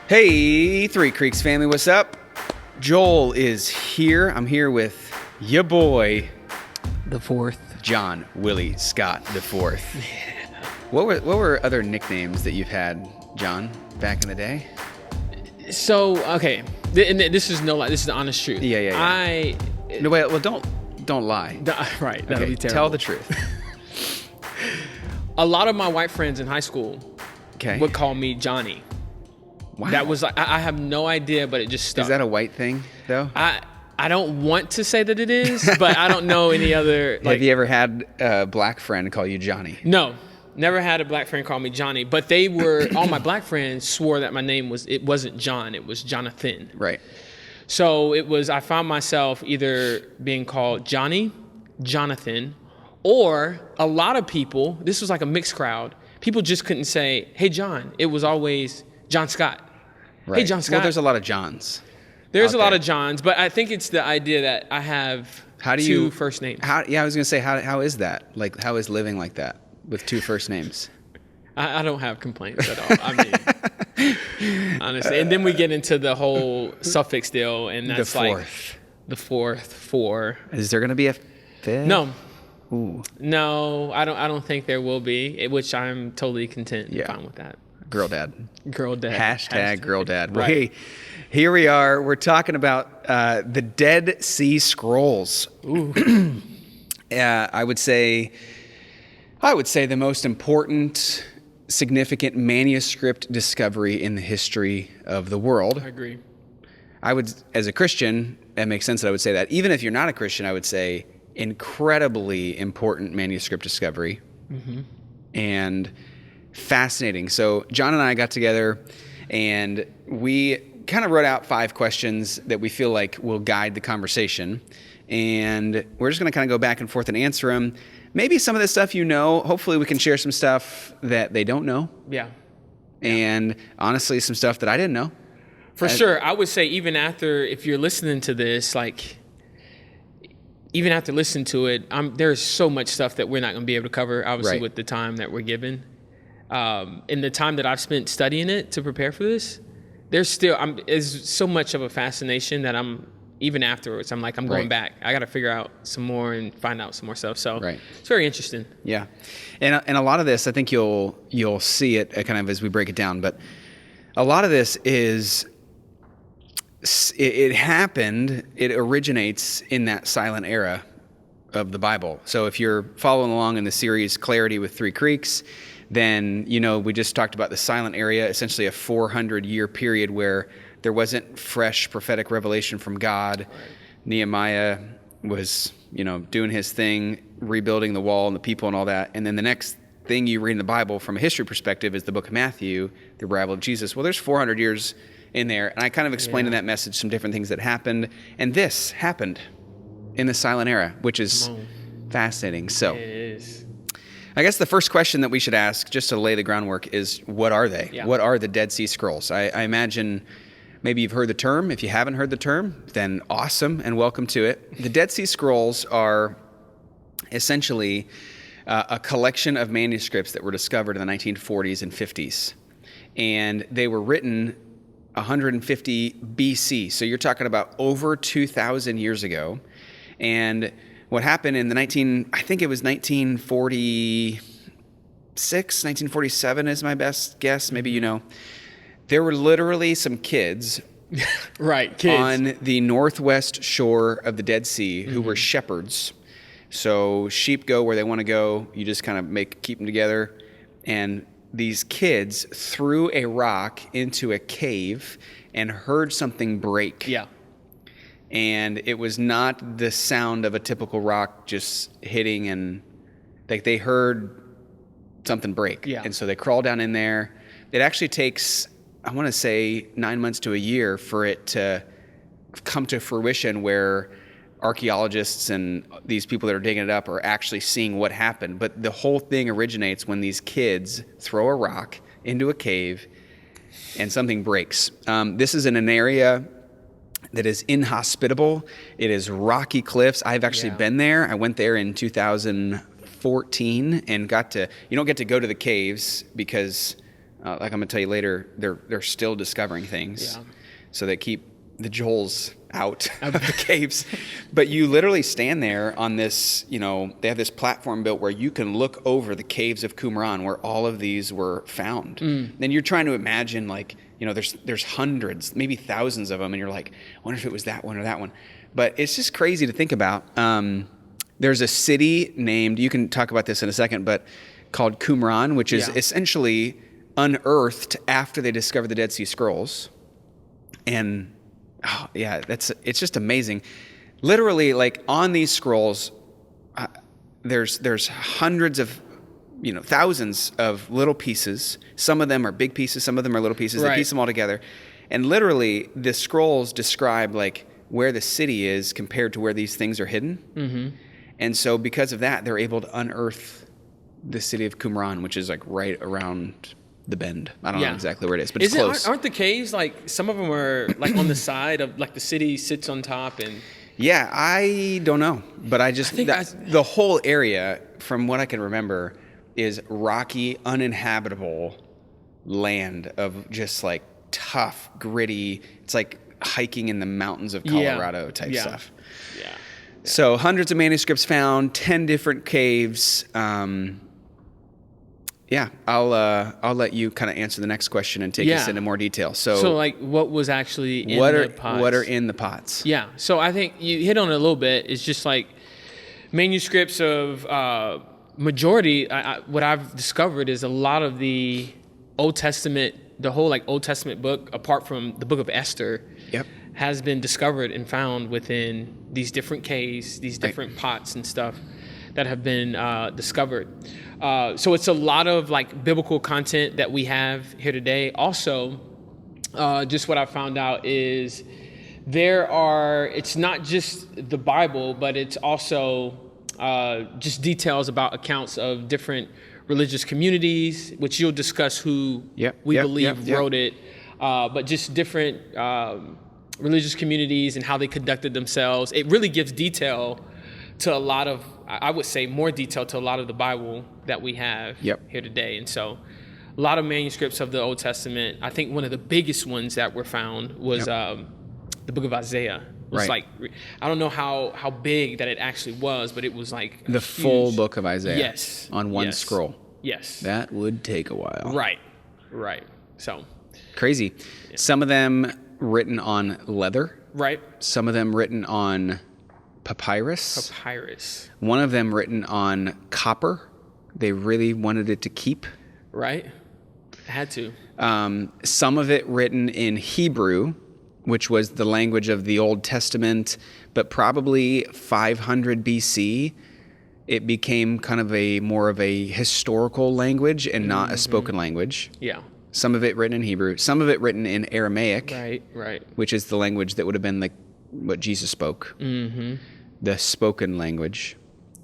Hey, Three Creeks family, what's up? Joel is here. I'm here with your boy, The fourth. John Willie Scott the Fourth. What were other nicknames that you've had, John, back in the day? So, okay. And this is no lie. This is the honest truth. Yeah. No, wait, well, don't lie. Right. That would be terrible. Tell the truth. A lot of my white friends in high school would call me Johnny. Wow. That was, I have no idea, but it just stuck. Is that a white thing, though? I don't want to say that it is, but I don't know any other. Have you ever had a black friend call you Johnny? No. Never had a black friend call me Johnny, but all my black friends swore that my name wasn't John, it was Jonathan. Right. So I found myself either being called Johnny, Jonathan, or a lot of people, this was like a mixed crowd, people just couldn't say, hey, John. It was always John Scott. Right. Hey, John Scott. Well, there's a lot of Johns. There's a lot of Johns, but I think it's the idea that I have two first names. I was going to say, how is that? Like, how is living like that with two first names? I don't have complaints at all. I mean, honestly. And then we get into the whole suffix deal, and that's the fourth, four. Is there going to be a fifth? No. Ooh. No, I don't think there will be, which I'm totally content and fine with that. Girl dad. Girl dad. Hashtag girl dad. Well, right. Hey, here we are. We're talking about the Dead Sea Scrolls. Ooh. I would say the most important, significant manuscript discovery in the history of the world. I agree. As a Christian, it makes sense that I would say that. Even if you're not a Christian, I would say incredibly important manuscript discovery. Mm-hmm. And fascinating. So John and I got together and we kind of wrote out 5 questions that we feel like will guide the conversation. And we're just going to kind of go back and forth and answer them. Maybe some of this stuff hopefully we can share some stuff that they don't know. Yeah. And honestly, some stuff that I didn't know. For sure. I would say even after, if you're listening to this, even after listening to it, there's so much stuff that we're not going to be able to cover, obviously, with the time that we're given. In the time that I've spent studying it to prepare for this, there's so much of a fascination that even afterwards, I'm going back. I got to figure out some more and find out some more stuff. So It's very interesting. Yeah. And a lot of this, I think you'll see it kind of as we break it down, but a lot of this it originates in that silent era of the Bible. So if you're following along in the series Clarity with Three Creeks, then, we just talked about the silent area, essentially a 400-year period where there wasn't fresh prophetic revelation from God. Right. Nehemiah was, doing his thing, rebuilding the wall and the people and all that. And then the next thing you read in the Bible from a history perspective is the book of Matthew, the arrival of Jesus. Well, there's 400 years in there. And I kind of explained in that message some different things that happened. And this happened in the silent era, which is fascinating. So it is. I guess the first question that we should ask, just to lay the groundwork, is what are they? Yeah. What are the Dead Sea Scrolls? I imagine maybe you've heard the term. If you haven't heard the term, then awesome and welcome to it. The Dead Sea Scrolls are essentially a collection of manuscripts that were discovered in the 1940s and 50s. And they were written 150 BC. So you're talking about over 2,000 years ago. And what happened in I think it was 1946, 1947 is my best guess. Maybe there were literally some kids on the northwest shore of the Dead Sea who were shepherds. So sheep go where they want to go. You just kind of keep them together. And these kids threw a rock into a cave and heard something break. Yeah. And it was not the sound of a typical rock just hitting, and they heard something break. Yeah. And so they crawled down in there. It actually takes, I want to say, 9 months to a year for it to come to fruition, where archaeologists and these people that are digging it up are actually seeing what happened. But the whole thing originates when these kids throw a rock into a cave and something breaks. This is in an area that is inhospitable. It is rocky cliffs. I've actually been there. I went there in 2014 and you don't get to go to the caves because like I'm gonna tell you later, they're still discovering things. Yeah. So they keep the Joels out of the caves. But you literally stand there on this, they have this platform built where you can look over the caves of Qumran where all of these were found. Then you're trying to imagine, like, there's hundreds, maybe thousands of them, and you're like, I wonder if it was that one or that one. But it's just crazy to think about. There's a city named, you can talk about this in a second, but called Qumran, which is essentially unearthed after they discovered the Dead Sea Scrolls. And it's just amazing. Literally, like, on these scrolls, there's hundreds of, thousands of little pieces. Some of them are big pieces, some of them are little pieces. They piece them all together. And literally, the scrolls describe, like, where the city is compared to where these things are hidden. Mm-hmm. And so because of that, they're able to unearth the city of Qumran, which is, like, right around the bend. I don't know exactly where it is, but it's close. Aren't the caves, like, some of them are, like, on the side of, like, the city sits on top and... Yeah, I don't know, but I think the whole area, from what I can remember, is rocky, uninhabitable land of just, like, tough, gritty. It's like hiking in the mountains of Colorado type stuff. Yeah. So hundreds of manuscripts found, 10 different caves. I'll let you kind of answer the next question and take us into more detail. So like, what was actually in the pots? What are in the pots? Yeah. So I think you hit on it a little bit. It's just like manuscripts of majority. What I've discovered is a lot of the Old Testament, the whole, like, Old Testament book, apart from the book of Esther, has been discovered and found within these different caves, these different pots and stuff that have been discovered. So it's a lot of, like, biblical content that we have here today. Also, just what I found out is it's not just the Bible, but it's also just details about accounts of different religious communities, which you'll discuss who we believe wrote it, but just different religious communities and how they conducted themselves. It really gives detail to a lot of, I would say, more detail to a lot of the Bible that we have here today. And so a lot of manuscripts of the Old Testament. I think one of the biggest ones that were found was the book of Isaiah. It was like, I don't know how big that it actually was, but it was like the full book of Isaiah. Yes. On one scroll. Yes. That would take a while. Right. So crazy. Yeah. Some of them written on leather. Right. Some of them written on papyrus. One of them written on copper. They really wanted it to keep. Right. Had to. Some of it written in Hebrew, which was the language of the Old Testament, but probably 500 BC, it became kind of more of a historical language and not a spoken language. Yeah. Some of it written in Hebrew, some of it written in Aramaic. Right. Which is the language that would have been like what Jesus spoke. Mm-hmm. The spoken language.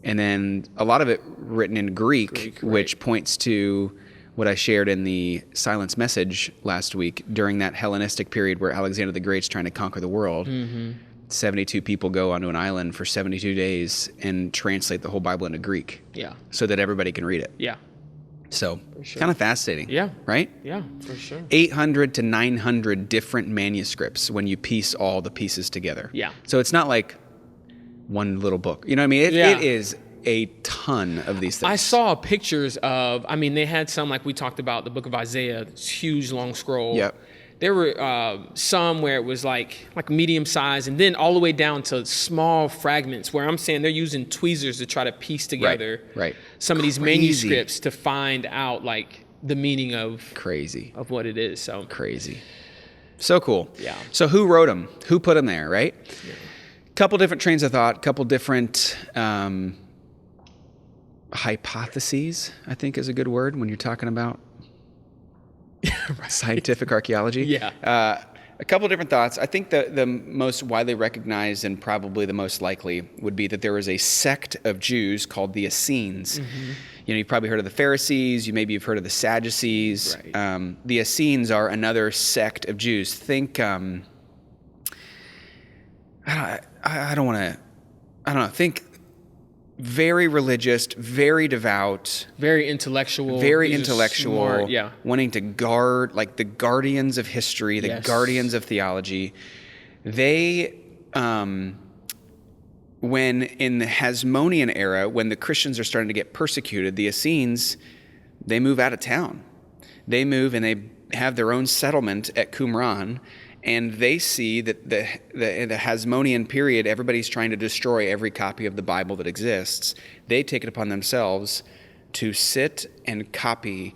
And then a lot of it written in Greek, which points to what I shared in the Silence Message last week during that Hellenistic period where Alexander the Great's trying to conquer the world. Mm-hmm. 72 people go onto an island for 72 days and translate the whole Bible into Greek. Yeah. So that everybody can read it. Yeah. So kind of fascinating. Yeah. Right? Yeah, for sure. 800 to 900 different manuscripts when you piece all the pieces together. Yeah. So it's not like one little book. You know what I mean? It is a ton of these things. I saw pictures of, they had some, like we talked about, the book of Isaiah, this huge long scroll. Yep. There were some where it was like medium size, and then all the way down to small fragments where I'm saying they're using tweezers to try to piece together some of these manuscripts to find out like the meaning of what it is. So crazy. So cool. Yeah. So who wrote them? Who put them there, right? Yeah. Couple different trains of thought, couple different hypotheses, I think is a good word when you're talking about scientific archaeology. Yeah. A couple different thoughts. I think the most widely recognized and probably the most likely would be that there was a sect of Jews called the Essenes. Mm-hmm. You've probably heard of the Pharisees. Maybe you've heard of the Sadducees. Right. The Essenes are another sect of Jews. Think, I don't know. Think very religious, very devout, very intellectual, smart, wanting to guard, like the guardians of history, the guardians of theology. They, when in the Hasmonean era, when the Christians are starting to get persecuted, the Essenes, they move out of town. They move and they have their own settlement at Qumran, and they see that in the Hasmonean period, everybody's trying to destroy every copy of the Bible that exists. They take it upon themselves to sit and copy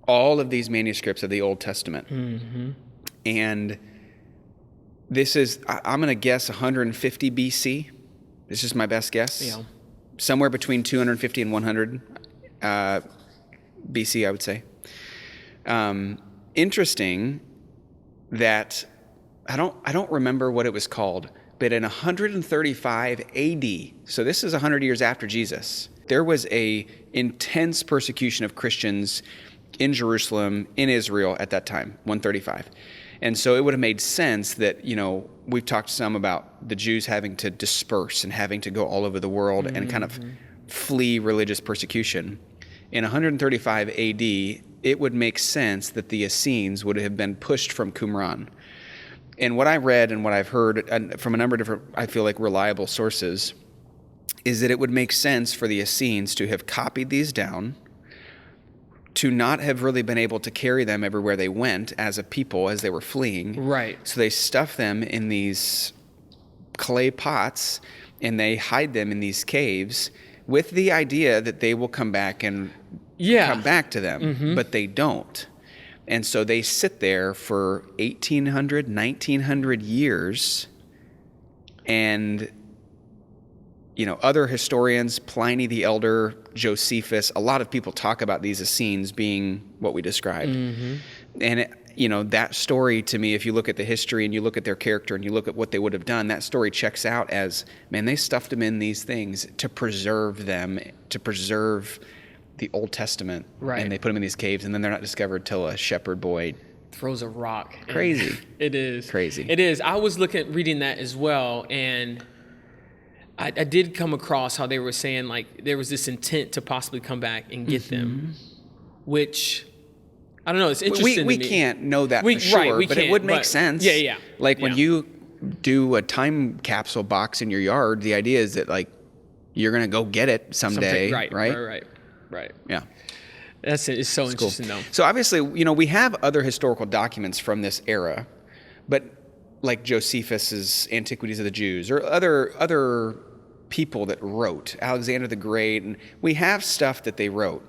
all of these manuscripts of the Old Testament. Mm-hmm. And this is, I'm going to guess 150 BC. This is my best guess. Yeah. Somewhere between 250 and 100 BC, I would say. Interesting that I don't remember what it was called, but in 135 AD, so this is 100 years after Jesus, there was a intense persecution of Christians in Jerusalem, in Israel at that time, 135. And so it would have made sense that, we've talked some about the Jews having to disperse and having to go all over the world and kind of flee religious persecution. In 135 AD, it would make sense that the Essenes would have been pushed from Qumran. And what I read and what I've heard from a number of different, I feel like, reliable sources, is that it would make sense for the Essenes to have copied these down, to not have really been able to carry them everywhere they went as a people as they were fleeing. Right. So they stuff them in these clay pots and they hide them in these caves with the idea that they will come back and come back to them, but they don't. And so they sit there for 1,800, 1,900 years, and other historians, Pliny the Elder, Josephus, a lot of people talk about these Essenes being what we described. And that story, to me, if you look at the history and you look at their character and you look at what they would have done, that story checks out as, man, they stuffed them in these things to preserve them, to preserve the Old Testament. Right. And they put them in these caves, and then they're not discovered till a shepherd boy throws a rock. Crazy. It is. Crazy. It is. I was reading that as well, and I did come across how they were saying, like, there was this intent to possibly come back and get them, which, I don't know, it's interesting we to me. can't know that for sure, but it would make sense. Yeah. Like, when you do a time capsule box in your yard, the idea is that, like, you're going to go get it someday, right? Right. Yeah. It's so interesting, cool. though. So obviously, we have other historical documents from this era, but like Josephus's Antiquities of the Jews or other people that wrote, Alexander the Great, and we have stuff that they wrote.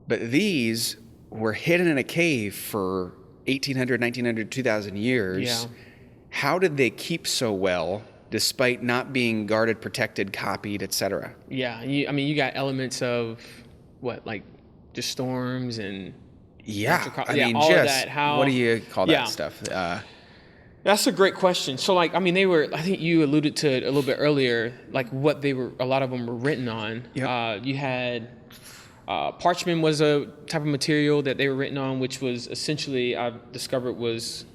But these were hidden in a cave for 1,800, 1,900, 2,000 years. Yeah. How did they keep so well despite not being guarded, protected, copied, etc.? Yeah. You got elements of like just storms and all of that. What do you call that stuff? That's a great question. So, they were, I think you alluded to it a little bit earlier, like what a lot of them were written on. Yep. You had parchment was a type of material that they were written on, which was essentially, I've discovered, was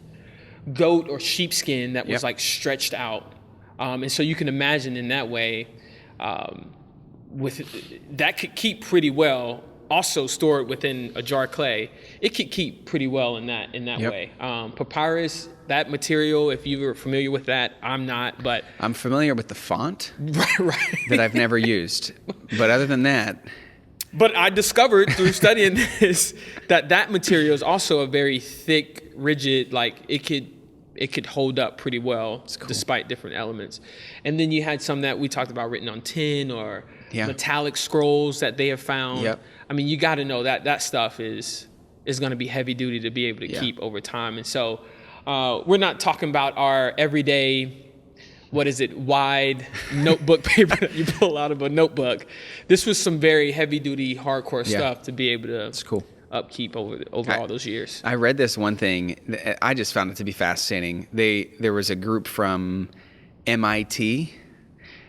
goat or sheepskin that was like stretched out. And so you can imagine in that way, with that could keep pretty well. Also stored within a jar of clay, it could keep pretty well in that way. Papyrus, that material, if you were familiar with that, I'm not, but I'm familiar with the font, right. that I've never used. But other than that, but I discovered through studying this that material is also a very thick, rigid, like it could hold up pretty well despite different elements. And then you had some that we talked about written on tin or metallic scrolls that they have found. Yep. You got to know that stuff is going to be heavy duty to be able to keep over time. And so we're not talking about our everyday, wide notebook paper that you pull out of a notebook. This was some very heavy duty, hardcore stuff to be able to upkeep over all those years. I read this one thing. I just found it to be fascinating. There was a group from MIT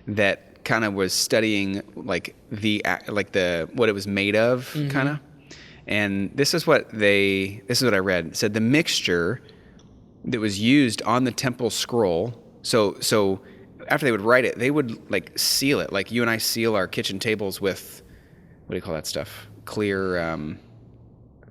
that kind of was studying what it was made of, kind of. And this is what I read. It said the mixture that was used on the temple scroll. So after they would write it, they would like seal it. Like you and I seal our kitchen tables with, what do you call that stuff? Clear.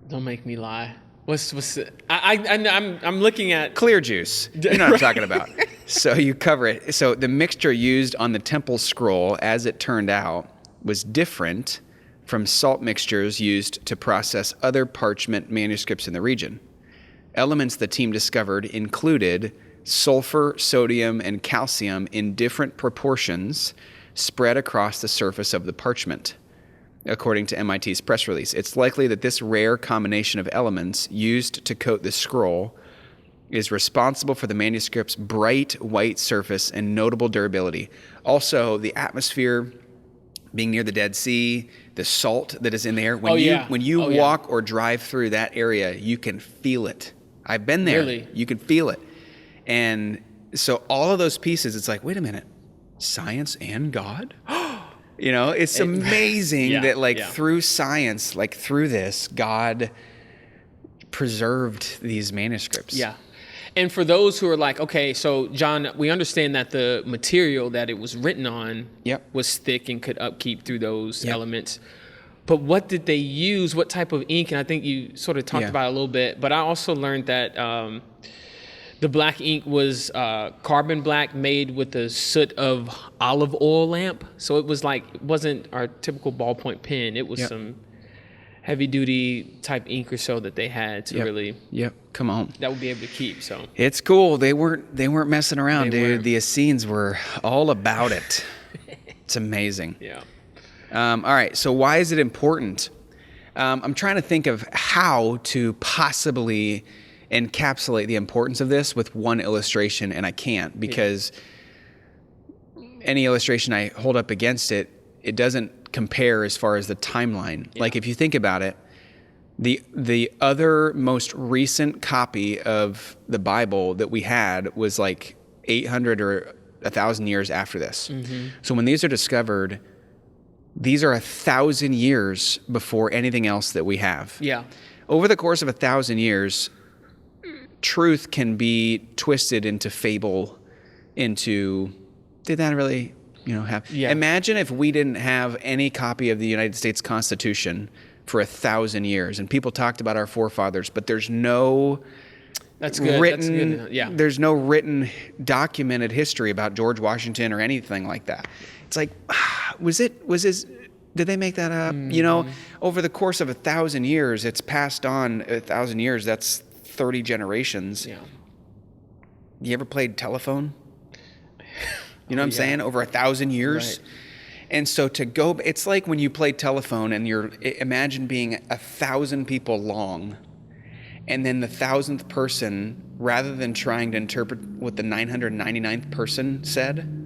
Don't make me lie. What's I'm looking at clear juice. You know what I'm talking about. So you cover it. So the mixture used on the temple scroll, as it turned out, was different from salt mixtures used to process other parchment manuscripts in the region. Elements the team discovered included sulfur, sodium, and calcium in different proportions spread across the surface of the parchment. According to MIT's press release, it's likely that this rare combination of elements used to coat the scroll is responsible for the manuscript's bright white surface and notable durability. Also, the atmosphere being near the Dead Sea, the salt that is in there. When you walk or drive through that area, you can feel it. I've been there. Really? You can feel it. And so all of those pieces, it's like, wait a minute, science and God? You know, it's amazing that through science, like through this, God preserved these manuscripts. Yeah. And for those who are like, okay, so John, we understand that the material that it was written on was thick and could upkeep through those elements. But what did they use? What type of ink? And I think you sort of talked about it a little bit. But I also learned that the black ink was carbon black made with the soot of olive oil lamp. So it was like, it wasn't our typical ballpoint pen. It was some heavy duty type ink or so that they had to really come on, that would be able to keep. So it's cool. They weren't messing around, dude. The Essenes were all about it. It's amazing. All right, so why is it important? I'm trying to think of how to possibly encapsulate the importance of this with one illustration, and I can't, because any illustration I hold up against it, it doesn't compare as far as the timeline. Like if you think about it, the other most recent copy of the Bible that we had was like 800 or 1,000 years after this. So when these are discovered, these are 1,000 years before anything else that we have. Over the course of 1,000 years, truth can be twisted into fable, into, did that really, happen? Imagine if we didn't have any copy of the United States Constitution for 1,000 years, and people talked about our forefathers, but there's no written, there's no written documented history about George Washington or anything like that. It's like, did they make that up? Over the course of 1,000 years, it's passed on 1,000 years. That's 30 generations. You ever played telephone? You know what I'm saying? Over 1,000 years. Right. And so to go, it's like when you play telephone and imagine being 1,000 people long, and then the 1,000th person, rather than trying to interpret what the 999th person said,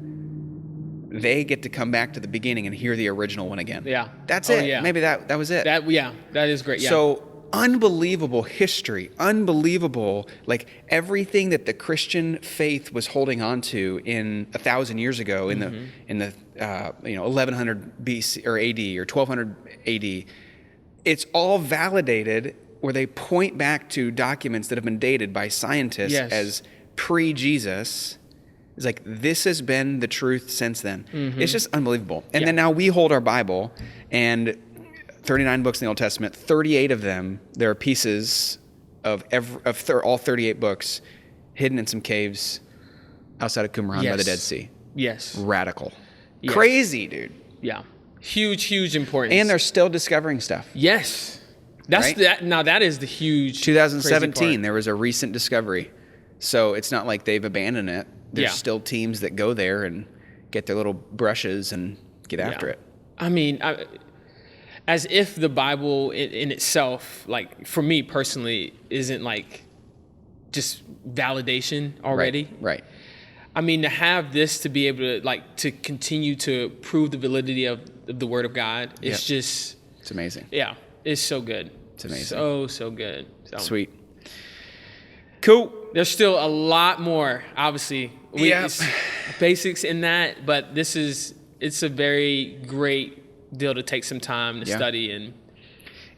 they get to come back to the beginning and hear the original one again. That's it. Maybe that was it. That is great. So unbelievable history, unbelievable, like everything that the Christian faith was holding on to in 1,000 years ago, in the 1100 BC or AD or 1200 AD, it's all validated where they point back to documents that have been dated by scientists as pre-Jesus. It's like, this has been the truth since then. It's just unbelievable. And then now we hold our Bible, and 39 books in the Old Testament, 38 of them, there are pieces of all 38 books hidden in some caves outside of Qumran by the Dead Sea. Radical. Crazy, dude. Huge importance. And they're still discovering stuff. That's that. Now that is the huge 2017, there was a recent discovery. So it's not like they've abandoned it. There's still teams that go there and get their little brushes and get after it. I mean, as if the Bible in itself, like for me personally, isn't like just validation already. Right. I mean, to have this to be able to continue to prove the validity of the Word of God, it's just, it's amazing. It's so good. It's amazing. So good. Sweet. Cool. There's still a lot more, obviously. It's basics in that, but it's a very great deal to take some time to study.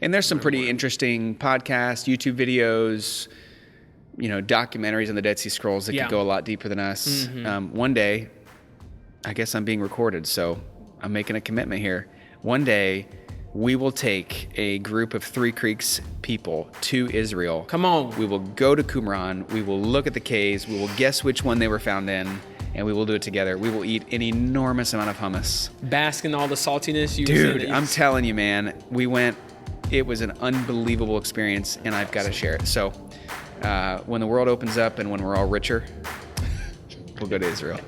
And there's some pretty interesting podcasts, YouTube videos, documentaries on the Dead Sea Scrolls that could go a lot deeper than us. One day, I guess I'm being recorded, so I'm making a commitment here. One day, we will take a group of Three Creeks people to Israel. Come on. We will go to Qumran. We will look at the caves. We will guess which one they were found in, and we will do it together. We will eat an enormous amount of hummus. Bask in all the saltiness you Dude, I'm telling you, man. We went. It was an unbelievable experience, and I've got to share it. So, when the world opens up and when we're all richer, we'll go to Israel.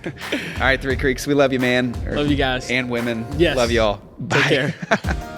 All right, Three Creeks, we love you, man. Love you guys. And women. Yes. Love y'all. Take care.